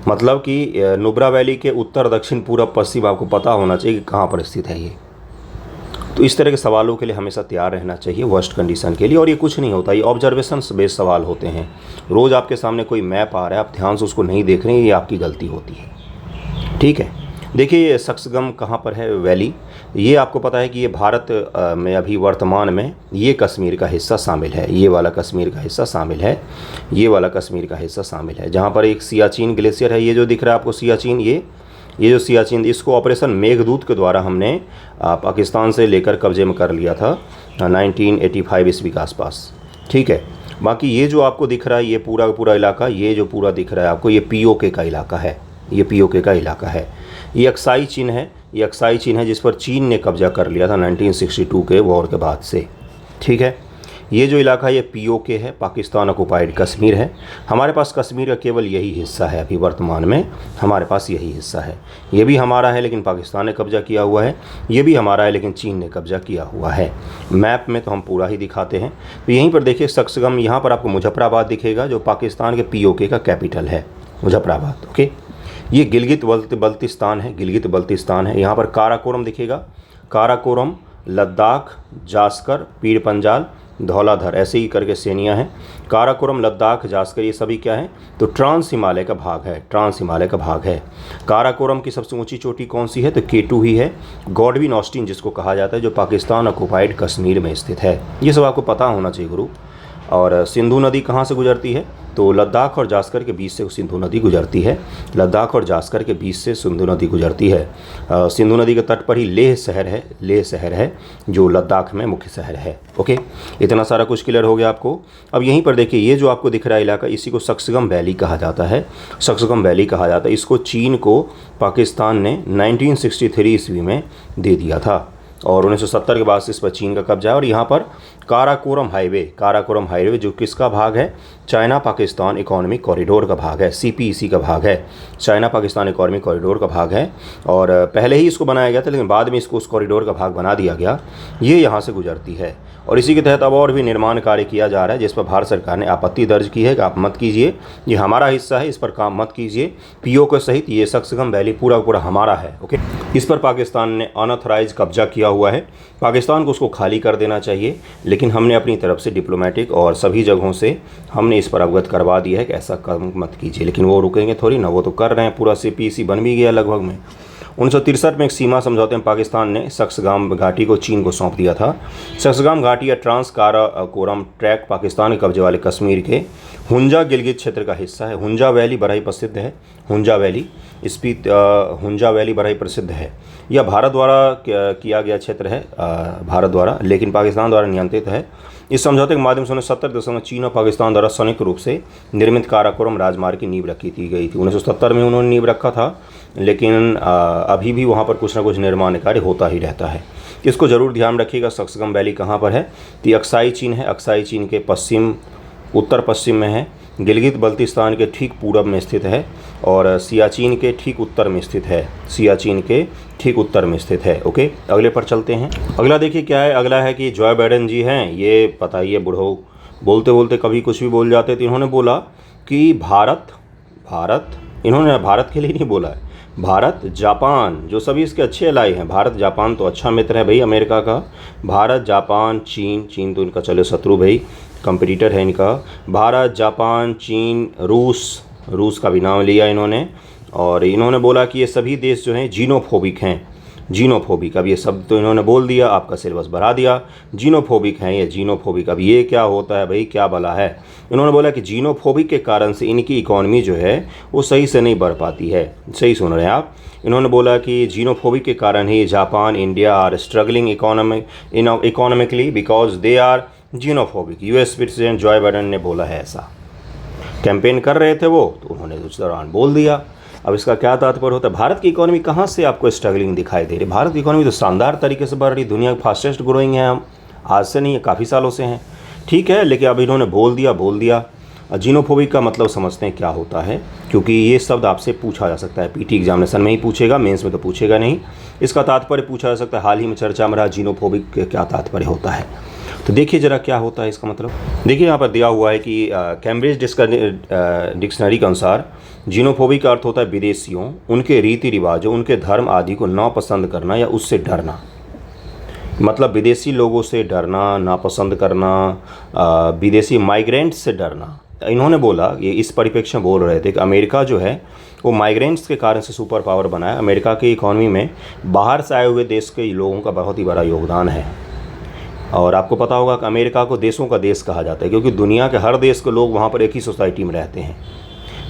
मतलब कि नुब्रा वैली के उत्तर, दक्षिण, पूरब, पश्चिम आपको पता होना चाहिए कि कहाँ पर स्थित है ये। तो इस तरह के सवालों के लिए हमेशा तैयार रहना चाहिए वर्स्ट कंडीशन के लिए। और ये कुछ नहीं होता, ये ऑब्जर्वेशन बेस्ड सवाल होते हैं। रोज़ आपके सामने कोई मैप आ रहा है, आप ध्यान से उसको नहीं देख रहे हैं, ये आपकी गलती होती है। ठीक है, देखिए ये सक्सगम कहाँ पर है वैली, ये आपको पता है कि ये भारत में अभी वर्तमान में ये कश्मीर का हिस्सा शामिल है। ये वाला कश्मीर का हिस्सा शामिल है, ये वाला कश्मीर का हिस्सा शामिल है, जहाँ पर एक सियाचिन ग्लेशियर है। ये जो दिख रहा है आपको सियाचिन, ये जो सियाचिन, इसको ऑपरेशन मेघदूत के द्वारा हमने पाकिस्तान से लेकर कब्जे में कर लिया था 1985 ईस्वी के आसपास। ठीक है, बाकी ये जो आपको दिख रहा है ये पूरा का पूरा इलाका, ये जो पूरा दिख रहा है आपको, ये POK का इलाका है, ये POK का इलाका है। ये अक्साई चीन है, ये अक्साई चीन है जिस पर चीन ने कब्जा कर लिया था 1962 के वॉर के बाद से। ठीक है, ये जो इलाका ये POK है, पाकिस्तान ऑक्युपाइड कश्मीर है। हमारे पास कश्मीर का केवल यही हिस्सा है, अभी वर्तमान में हमारे पास यही हिस्सा है। ये भी हमारा है लेकिन पाकिस्तान ने कब्जा किया हुआ है, ये भी हमारा है लेकिन चीन ने कब्जा किया हुआ है। मैप में तो हम पूरा ही दिखाते हैं। तो यहीं पर देखिए सक्सगम, यहाँ पर आपको मुजफ्फराबाद दिखेगा जो पाकिस्तान के POK का कैपिटल है, मुजफ्फराबाद। ओके, ये गिलगित बल्तिस्तान है, गिलगित बल्तिस्तान है। यहाँ पर काराकोरम दिखेगा, काराकोरम, लद्दाख, जास्कर, पीर पंजाल, धौलाधर, ऐसे ही करके श्रेणियाँ हैं। काराकोरम, लद्दाख, जास्कर, ये सभी क्या है, तो ट्रांस हिमालय का भाग है, ट्रांस हिमालय का भाग है। काराकोरम की सबसे ऊंची चोटी कौन सी है, तो K2 ही है। गॉडविन ऑस्टिन जिसको कहा जाता है, जो पाकिस्तान ऑक्युपाइड कश्मीर में स्थित है। ये सब आपको पता होना चाहिए गुरु। और सिंधु नदी कहाँ से गुजरती है, तो लद्दाख और जास्कर के बीच से सिंधु नदी गुजरती है। लद्दाख और जास्कर के बीच से सिंधु नदी गुजरती है। सिंधु नदी के तट पर ही लेह शहर है, लेह शहर है जो लद्दाख में मुख्य शहर है। ओके, इतना सारा कुछ क्लियर हो गया आपको। अब यहीं पर देखिए ये जो आपको दिख रहा है इलाका, इसी को सक्सगम वैली कहा जाता है, सक्सगम वैली कहा जाता है। इसको चीन को पाकिस्तान ने 1963 ईस्वी में दे दिया था और 1970 के बाद से इस पर चीन का कब्जा है। और यहाँ पर काराकोरम हाईवे जो किसका भाग है, चाइना पाकिस्तान इकोनॉमिक कॉरिडोर का भाग है, CPEC का भाग है, चाइना पाकिस्तान इकोनॉमिक कॉरिडोर का भाग है। और पहले ही इसको बनाया गया था लेकिन बाद में इसको उस कॉरिडोर का भाग बना दिया गया। ये यहाँ से गुजरती है और इसी के तहत अब और भी निर्माण कार्य किया जा रहा है, जिस पर भारत सरकार ने आपत्ति दर्ज की है कि आप मत कीजिए, ये हमारा हिस्सा है, इस पर काम मत कीजिए। POK सहित ये सक्सगम वैली पूरा पूरा हमारा है। ओके, इस पर पाकिस्तान ने अनऑथराइज कब्जा किया हुआ है। पाकिस्तान को उसको खाली कर देना चाहिए, लेकिन हमने अपनी तरफ से डिप्लोमेटिक और सभी जगहों से हमने इस पर अवगत करवा दिया है कि ऐसा काम मत कीजिए। लेकिन वो रुकेंगे थोड़ी ना, वो तो कर रहे हैं, पूरा CPEC बन भी गया लगभग में। 1963 में एक सीमा समझौते में पाकिस्तान ने सक्सगाम घाटी को चीन को सौंप दिया था। सक्सगाम घाटी या ट्रांस काराकोरम ट्रैक पाकिस्तान के कब्जे वाले कश्मीर के हुंजा गिलगित क्षेत्र का हिस्सा है। हुंजा वैली बड़ा ही प्रसिद्ध है, हुंजा वैली बड़ा ही प्रसिद्ध है। यह भारत द्वारा किया गया क्षेत्र है, भारत द्वारा, लेकिन पाकिस्तान द्वारा नियंत्रित है। इस समझौते के माध्यम से 1970 चीन और पाकिस्तान द्वारा संयुक्त रूप से निर्मित काराकोरम राजमार्ग की नींव रखी दी गई थी। 1970 में उन्होंने नींव रखा था, लेकिन अभी भी वहाँ पर कुछ ना कुछ निर्माण कार्य होता ही रहता है। इसको ज़रूर ध्यान रखिएगा। सक्सगम वैली कहाँ पर है? तो ये अक्साई चीन है। अक्साई चीन के उत्तर पश्चिम में है। गिलगित बल्तिस्तान के ठीक पूरब में स्थित है और सियाचिन के ठीक उत्तर में स्थित है। सियाचिन के ठीक उत्तर में स्थित है। ओके, अगले पर चलते हैं। अगला देखिए क्या है। अगला है कि जॉय बाइडेन जी हैं, ये पता ही है, बुढ़ो बोलते बोलते कभी कुछ भी बोल जाते। तो इन्होंने बोला कि भारत इन्होंने भारत के लिए नहीं बोला है, भारत जापान, जो सभी इसके अच्छे एलाई हैं। भारत जापान तो अच्छा मित्र है भाई अमेरिका का। भारत जापान चीन तो इनका चलो शत्रु भाई, कंपटीटर है इनका। भारत जापान चीन रूस का भी नाम लिया इन्होंने, और इन्होंने बोला कि ये सभी देश जो हैं जीनोफोबिक हैं। जीनोफोबिक, अब ये शब्द तो इन्होंने बोल दिया, आपका सिलेबस बढ़ा दिया। जीनोफोबिक हैं ये, जीनोफोबिक। अब ये क्या होता है भाई, क्या भला है? इन्होंने बोला कि जीनोफोबिक के कारण से इनकी इकॉनमी जो है वो सही से नहीं बढ़ पाती है। सही सुन रहे हैं आप। इन्होंने बोला कि जीनोफोबिक के कारण ही Japan India are struggling economically because they are xenophobic. US president Joe Biden ने बोला है ऐसा। कैंपेन कर रहे थे वो, तो उन्होंने उस दौरान बोल दिया। अब इसका क्या तात्पर्य होता है? भारत की इकोनॉमी कहाँ से आपको स्ट्रगलिंग दिखाई दे रही? भारत की इकोनॉमी तो शानदार तरीके से बढ़ रही, दुनिया की फास्टेस्ट ग्रोइंग है। हम आज से नहीं है, काफ़ी सालों से हैं, ठीक है। लेकिन अब इन्होंने बोल दिया। जीनोफोबिक का मतलब समझते हैं क्या होता है, क्योंकि ये शब्द आपसे पूछा जा सकता है। पीटी एग्जामिनेशन में ही पूछेगा, मेंस में तो पूछेगा नहीं। इसका तात्पर्य पूछा जा सकता है। हाल ही में चर्चा में रहा जीनोफोबिक क्या तात्पर्य होता है। तो देखिए ज़रा क्या होता है इसका मतलब। देखिए यहाँ पर दिया हुआ है कि कैम्ब्रिज डिक्शनरी के अनुसार जीनोफोबिक का अर्थ होता है विदेशियों, उनके रीति रिवाजों, उनके धर्म आदि को नापसंद करना या उससे डरना। मतलब विदेशी लोगों से डरना, नापसंद करना, विदेशी माइग्रेंट्स से डरना। इन्होंने बोला, ये इस परिप्रेक्ष्य में बोल रहे थे कि अमेरिका जो है वो माइग्रेंट्स के कारण से सुपर पावर बना है। अमेरिका की इकॉनमी में बाहर से आए हुए देश के लोगों का बहुत ही बड़ा योगदान है। और आपको पता होगा कि अमेरिका को देशों का देश कहा जाता है, क्योंकि दुनिया के हर देश के लोग वहाँ पर एक ही सोसाइटी में रहते हैं।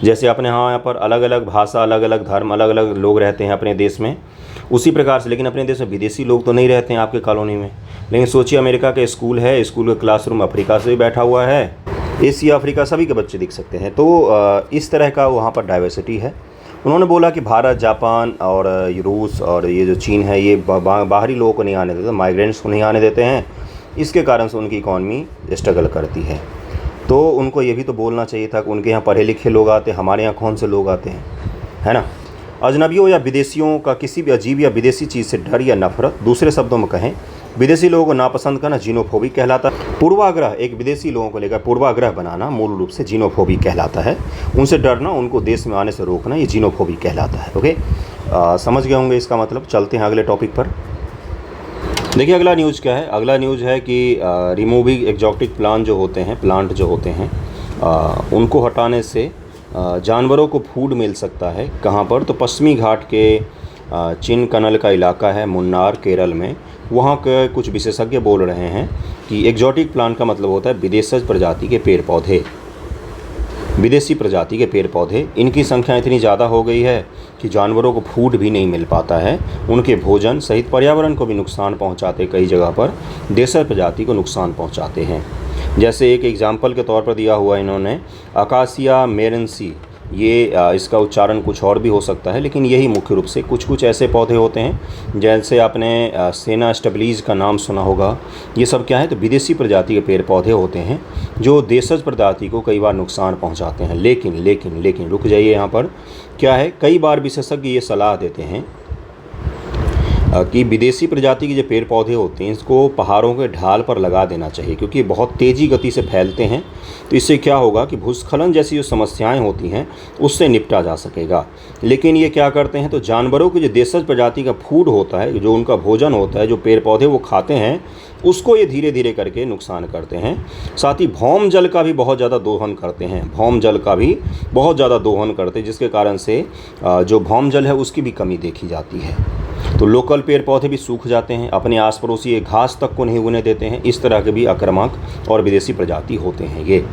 जैसे अपने यहाँ पर अलग अलग भाषा, अलग अलग धर्म, अलग अलग लोग रहते हैं अपने देश में, उसी प्रकार से लेकिन अपने देश में विदेशी लोग तो नहीं रहते हैं आपके कॉलोनी में। लेकिन सोचिए अमेरिका का स्कूल है, स्कूल का क्लासरूम अफ्रीका से भी बैठा हुआ है, एशिया अफ्रीका सभी के बच्चे दिख सकते हैं। तो इस तरह का वहाँ पर डाइवर्सिटी है। उन्होंने बोला कि भारत जापान और रूस और ये जो चीन है, ये बाहरी लोगों को नहीं आने देते, माइग्रेंट्स को नहीं आने देते हैं। इसके कारण से उनकी इकॉनमी स्ट्रगल करती है। तो उनको ये भी तो बोलना चाहिए था कि उनके यहाँ पढ़े लिखे लोग आते हैं, हमारे यहाँ कौन से लोग आते हैं, है ना। अजनबियों या विदेशियों का किसी भी अजीब या विदेशी चीज़ से डर या नफरत, दूसरे शब्दों में कहें विदेशी लोगों को नापसंद करना जीनोफोबिक कहलाता है। पूर्वाग्रह, एक विदेशी लोगों को लेकर पूर्वाग्रह बनाना मूल रूप से जीनोफोबिक कहलाता है। उनसे डरना, उनको देश में आने से रोकना, ये जीनोफोबिक कहलाता है। ओके, समझ गए होंगे इसका मतलब। चलते हैं अगले टॉपिक पर। देखिए अगला न्यूज़ क्या है। अगला न्यूज़ है कि रिमूविंग एक्जॉटिक प्लांट जो होते हैं उनको हटाने से जानवरों को फूड मिल सकता है। कहाँ पर? तो पश्चिमी घाट के चिनकनल का इलाका है, मुन्नार, केरल में। वहाँ के कुछ विशेषज्ञ बोल रहे हैं कि एक्जॉटिक प्लांट का मतलब होता है विदेशी प्रजाति के पेड़ पौधे। विदेशी प्रजाति के पेड़ पौधे, इनकी संख्या इतनी ज़्यादा हो गई है कि जानवरों को फूड भी नहीं मिल पाता है। उनके भोजन सहित पर्यावरण को भी नुकसान पहुंचाते, कई जगह पर देशी प्रजाति को नुकसान पहुंचाते हैं। जैसे एक एग्जाम्पल के तौर पर दिया हुआ इन्होंने अकासिया मेरेंसी, ये इसका उच्चारण कुछ और भी हो सकता है, लेकिन यही मुख्य रूप से कुछ ऐसे पौधे होते हैं। जैसे आपने सेना स्टेबलीज का नाम सुना होगा। ये सब क्या है? तो विदेशी प्रजाति के पेड़ पौधे होते हैं जो देशज प्रजाति को कई बार नुकसान पहुंचाते हैं। लेकिन रुक जाइए, यहाँ पर क्या है, कई बार विशेषज्ञ ये सलाह देते हैं कि विदेशी प्रजाति के जो पेड़ पौधे होते हैं इसको पहाड़ों के ढाल पर लगा देना चाहिए, क्योंकि बहुत तेज़ी गति से फैलते हैं। तो इससे क्या होगा कि भूस्खलन जैसी जो समस्याएं होती हैं उससे निपटा जा सकेगा। लेकिन ये क्या करते हैं, तो जानवरों की जो देशज प्रजाति का फूड होता है, जो उनका भोजन होता है, जो पेड़ पौधे वो खाते हैं, उसको ये धीरे धीरे करके नुकसान करते हैं। साथ ही भौम जल का भी बहुत ज़्यादा दोहन करते हैं। भौम जल का भी बहुत ज़्यादा दोहन करते हैं, जिसके कारण से जो भौम जल है उसकी भी कमी देखी जाती है। तो लोकल पेड़ पौधे भी सूख जाते हैं, अपने आस पड़ोसी घास तक को नहीं उगने देते हैं। इस तरह के भी आक्रामक और विदेशी प्रजाति होते हैं ये।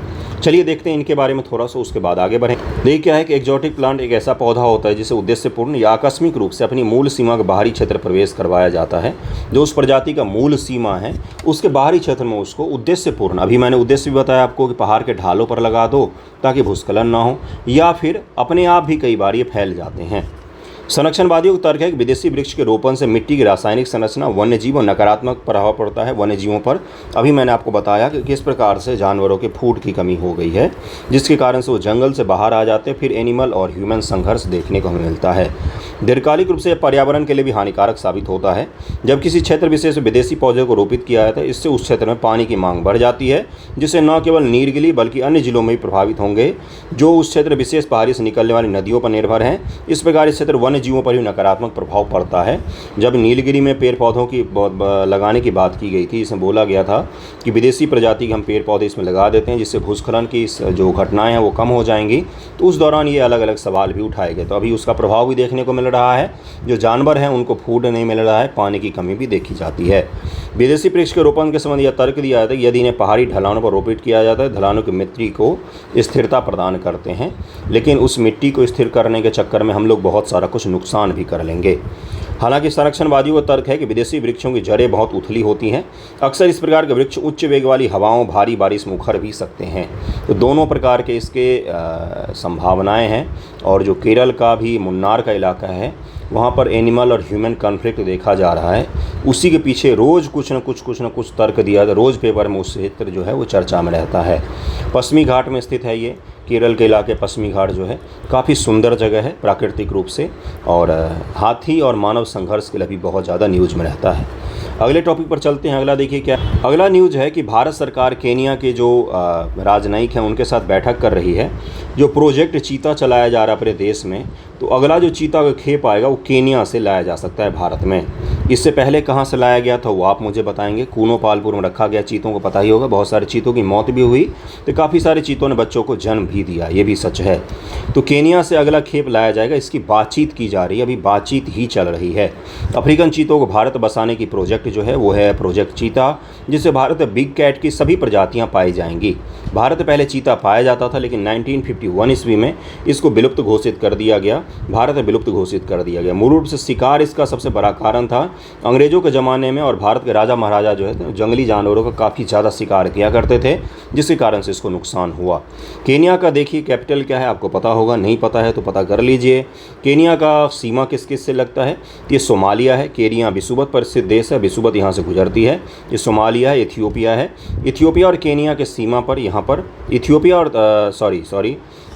चलिए देखते हैं इनके बारे में थोड़ा सा, उसके बाद आगे बढ़ें। देखिए क्या है कि एक्जोटिक प्लांट एक ऐसा पौधा होता है जिसे उद्देश्यपूर्ण या आकस्मिक रूप से अपनी मूल सीमा के बाहरी क्षेत्र प्रवेश करवाया जाता है। जो उस प्रजाति का मूल सीमा है उसके बाहरी क्षेत्र में उसको उद्देश्यपूर्ण, अभी मैंने उद्देश्य भी बताया आपको कि पहाड़ के ढालों पर लगा दो ताकि भूस्खलन ना हो, या फिर अपने आप भी कई बार ये फैल जाते हैं। संरक्षणवादियों का तर्क है कि विदेशी वृक्ष के रोपण से मिट्टी की रासायनिक संरचना वन्यजीव और नकारात्मक प्रभाव पड़ता है वन्यजीवों पर। अभी मैंने आपको बताया कि किस प्रकार से जानवरों के फूड की कमी हो गई है, जिसके कारण से वो जंगल से बाहर आ जाते हैं, फिर एनिमल और ह्यूमन संघर्ष देखने को हमें मिलता है। दीर्घकालिक रूप से पर्यावरण के लिए भी हानिकारक साबित होता है। जब किसी क्षेत्र विशेष में विदेशी पौधे को रोपित किया जाता है, इससे उस क्षेत्र में पानी की मांग बढ़ जाती है, जिससे न केवल नीलगिरी बल्कि अन्य जिलों में भी प्रभावित होंगे जो उस क्षेत्र विशेष पहाड़ी से निकलने वाली नदियों पर निर्भर हैं। इस प्रकार इस क्षेत्र वन्य जीवों पर भी नकारात्मक प्रभाव पड़ता है। जब नीलगिरी में पेड़ पौधों की लगाने की बात की गई थी, इसमें बोला गया था कि विदेशी प्रजाति के हम पेड़ पौधे इसमें लगा देते हैं जिससे भूस्खलन की जो घटनाएं हैं वो कम हो जाएंगी, तो उस दौरान ये अलग अलग सवाल भी उठाए गए। तो अभी उसका प्रभाव भी देखने को मिल रहा है। जो जानवर हैं उनको फूड नहीं मिल रहा है, पानी की कमी भी देखी जाती है। विदेशी वृक्ष के रोपण के संबंध यह तर्क दिया जाता है कि यदि इन्हें पहाड़ी ढलानों पर रोपित किया जाता है, ढलानों की मिट्टी को स्थिरता प्रदान करते हैं, लेकिन उस मिट्टी को स्थिर करने के चक्कर में हम लोग बहुत सारा कुछ नुकसान भी कर लेंगे। हालांकि संरक्षणवादियों का तर्क है कि विदेशी वृक्षों की जड़ें बहुत उथली होती हैं। अक्सर इस प्रकार के वृक्ष उच्च वेग वाली हवाओं, भारी बारिश में उखड़ भी सकते हैं। तो दोनों प्रकार के इसके संभावनाएं हैं। और जो केरल का भी मुन्नार का इलाका है, वहाँ पर एनिमल और ह्यूमन कॉन्फ्लिक्ट देखा जा रहा है। उसी के पीछे रोज़ कुछ न कुछ तर्क दिया, रोज़ पेपर में उस क्षेत्र जो है वो चर्चा में रहता है। पश्चिमी घाट में स्थित है ये केरल के इलाके। पश्चिमी घाट जो है काफ़ी सुंदर जगह है प्राकृतिक रूप से, और हाथी और मानव संघर्ष के लिए भी बहुत ज़्यादा न्यूज़ में रहता है। अगले टॉपिक पर चलते हैं। अगला देखिए क्या, अगला न्यूज़ है कि भारत सरकार केनिया के जो राजनयिक हैं उनके साथ बैठक कर रही है। जो प्रोजेक्ट चीता चलाया जा रहा है अपने देश में, तो अगला जो चीता का खेप आएगा वो केनिया से लाया जा सकता है भारत में। इससे पहले कहाँ से लाया गया था वो आप मुझे बताएंगे। कूनो पालपुर में रखा गया, चीतों को पता ही होगा, बहुत सारे चीतों की मौत भी हुई, तो काफ़ी सारे चीतों ने बच्चों को जन्म भी दिया, ये भी सच है। तो केनिया से अगला खेप लाया जाएगा, इसकी बातचीत की जा रही है, अभी बातचीत ही चल रही है। अफ्रीकन चीतों को भारत बसाने की प्रोजेक्ट जो है वो है प्रोजेक्ट चीता, जिससे भारत में बिग कैट की सभी प्रजातियाँ पाई जाएंगी। भारत में पहले चीता पाया जाता था, लेकिन 1951 ईस्वी में इसको विलुप्त घोषित कर दिया गया, भारत में विलुप्त घोषित कर दिया गया। मूल रूप से शिकार इसका सबसे बड़ा कारण था। अंग्रेज़ों के ज़माने में और भारत के राजा महाराजा जो है जंगली जानवरों का काफ़ी ज़्यादा शिकार किया करते थे, जिसके कारण से इसको नुकसान हुआ। केनिया का देखिए कैपिटल क्या है, आपको पता होगा, नहीं पता है तो पता कर लीजिए। केनिया का सीमा किस किस से लगता है, ये सोमालिया है। केनिया विषुवत पर स्थित देश है, विषुवत यहाँ से गुजरती है। ये सोमालिया है, इथियोपिया है। इथियोपिया और केनिया के सीमा पर यहाँ पर इथियोपिया और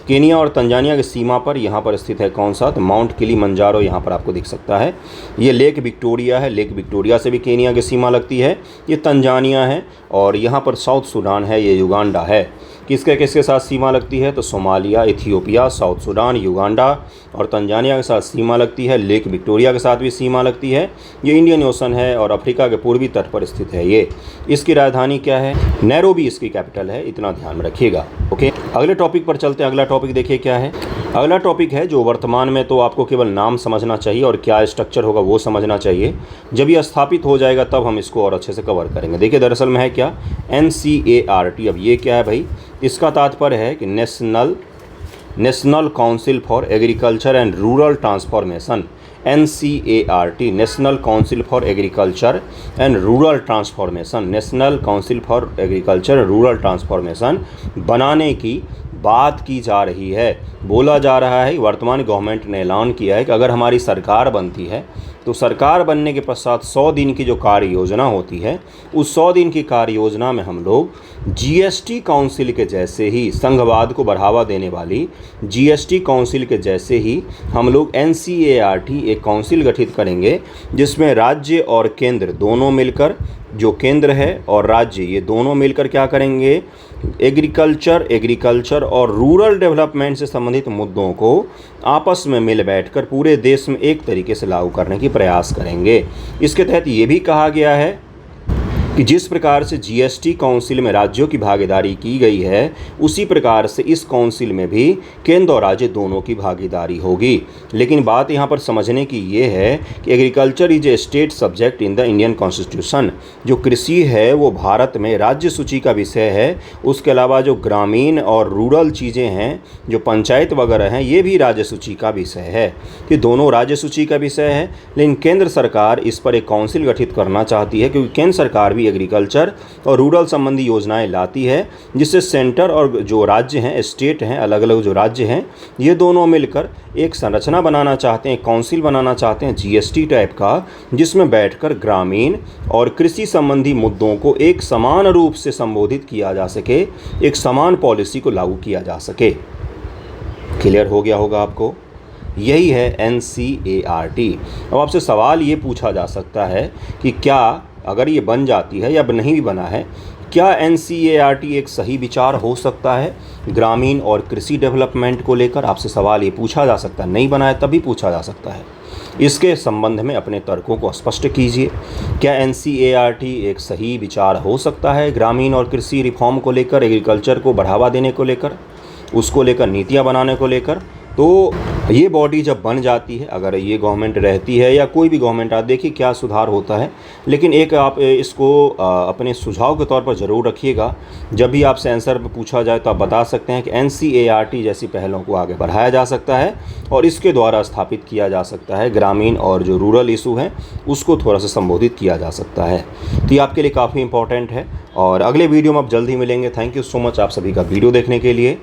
केनिया और तंजानिया की सीमा पर यहाँ पर स्थित है कौन सा, तो माउंट किलिमंजारो यहाँ पर आपको दिख सकता है। ये लेक विक्टोरिया है, लेक विक्टोरिया से भी केनिया की सीमा लगती है। ये तंजानिया है, और यहाँ पर साउथ सूडान है, ये युगांडा है। किसके किसके साथ सीमा लगती है, तो Somalia, Ethiopia, south Sudan, Uganda और तंजानिया के साथ सीमा लगती है। लेक विक्टोरिया के साथ भी सीमा लगती है। ये इंडियन ओशन है और अफ्रीका के पूर्वी तट पर स्थित है ये। इसकी राजधानी क्या है, नैरोबी इसकी कैपिटल है, इतना ध्यान में रखिएगा। ओके, अगले टॉपिक पर चलते हैं। अगला टॉपिक देखिए क्या है। अगला टॉपिक है जो वर्तमान में तो आपको केवल नाम समझना चाहिए और क्या स्ट्रक्चर होगा वो समझना चाहिए। जब ये स्थापित हो जाएगा तब हम इसको और अच्छे से कवर करेंगे। देखिए दरअसल में है क्या, NCART। अब ये क्या है भाई, इसका तात्पर्य है कि national council for agriculture and rural transformation. NCART, national council for agriculture and rural transformation, national council for agriculture and rural transformation बनाने की बात की जा रही है। बोला जा रहा है, वर्तमान गवर्नमेंट ने ऐलान किया है कि अगर हमारी सरकार बनती है तो सरकार बनने के पश्चात 100 दिन की जो कार्य योजना होती है, उस 100 दिन की कार्य योजना में हम लोग GST काउंसिल के जैसे ही, संघवाद को बढ़ावा देने वाली GST काउंसिल के जैसे ही हम लोग NCART एक काउंसिल गठित करेंगे, जिसमें राज्य और केंद्र दोनों मिलकर, जो केंद्र है और राज्य ये दोनों मिलकर क्या करेंगे, एग्रीकल्चर और रूरल डेवलपमेंट से संबंधित मुद्दों को आपस में मिल बैठकर पूरे देश में एक तरीके से लागू करने की प्रयास करेंगे। इसके तहत ये भी कहा गया है कि जिस प्रकार से जीएसटी काउंसिल में राज्यों की भागीदारी की गई है, उसी प्रकार से इस काउंसिल में भी केंद्र और राज्य दोनों की भागीदारी होगी। लेकिन बात यहाँ पर समझने की ये है कि agriculture is a state subject in the Indian constitution. जो कृषि है वो भारत में राज्य सूची का विषय है। उसके अलावा जो ग्रामीण और रूरल चीज़ें हैं, जो पंचायत वगैरह हैं, ये भी राज्य सूची का विषय है। कि दोनों राज्य सूची का विषय है, लेकिन केंद्र सरकार इस पर एक काउंसिल गठित करना चाहती है, क्योंकि केंद्र सरकार भी एग्रीकल्चर और रूरल संबंधी योजनाएं लाती है, जिससे सेंटर और जो राज्य हैं, स्टेट हैं, अलग अलग जो राज्य हैं, ये दोनों मिलकर एक संरचना बनाना चाहते हैं, काउंसिल बनाना चाहते हैं जीएसटी टाइप का, जिसमें बैठकर ग्रामीण और कृषि संबंधी मुद्दों को एक समान रूप से संबोधित किया जा सके, एक समान पॉलिसी को लागू किया जा सके। क्लियर हो गया होगा आपको? यही है NCART। अब आपसे सवाल ये पूछा जा सकता है कि क्या अगर ये बन जाती है या नहीं भी बना है, क्या NCART एक सही विचार हो सकता है ग्रामीण और कृषि डेवलपमेंट को लेकर? आपसे सवाल ये पूछा जा सकता है, नहीं बना है तभी पूछा जा सकता है। इसके संबंध में अपने तर्कों को स्पष्ट कीजिए। क्या NCART एक सही विचार हो सकता है ग्रामीण और कृषि रिफॉर्म को लेकर, एग्रीकल्चर को बढ़ावा देने को लेकर, उसको लेकर नीतियाँ बनाने को लेकर? तो ये बॉडी जब बन जाती है, अगर ये गवर्नमेंट रहती है या कोई भी गवर्नमेंट, आप देखिए क्या सुधार होता है। लेकिन एक आप इसको अपने सुझाव के तौर पर ज़रूर रखिएगा। जब भी आपसे आंसर पूछा जाए तो आप बता सकते हैं कि NCART जैसी पहलों को आगे बढ़ाया जा सकता है और इसके द्वारा स्थापित किया जा सकता है, ग्रामीण और जो रूरल इशू हैं उसको थोड़ा सा संबोधित किया जा सकता है। तो ये आपके लिए काफ़ी इंपॉर्टेंट है और अगले वीडियो में आप जल्द ही मिलेंगे। थैंक यू सो मच आप सभी का वीडियो देखने के लिए।